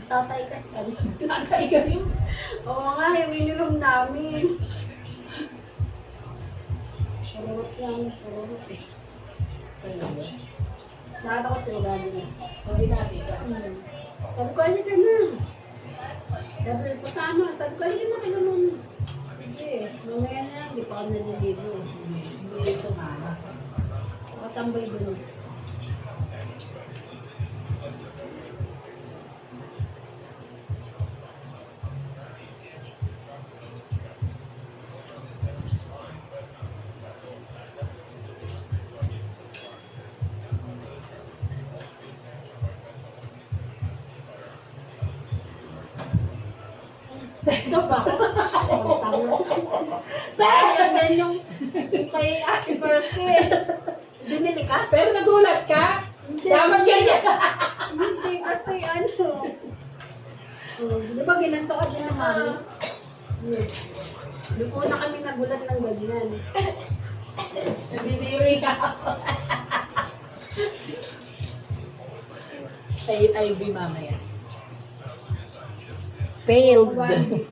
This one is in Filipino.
Tatay kasi kami. Tatay kami. Oo nga, yung ininom namin. Pururot lang, pururot eh. Nakata ko sa ilalim niya. Sabi natin ka. Sabi ko, halika na. Sabi ko, pasama. Sabi ko, halika na kayo nun. Sige, mamaya na, hindi pa kami naliligo. Hindi sumama. Katambay doon. Ito ba? Ang tango. Ayan din yung kay Ate Percy. Binili ka? Pero nagulat ka? Hindi. Dapat ganyan. Hindi kasi ano. Di ba ginanto ka din ng mami? Doon po na kami nagulat ng ganyan. Nabidiri ka ako. Ay, be mamaya. Failed.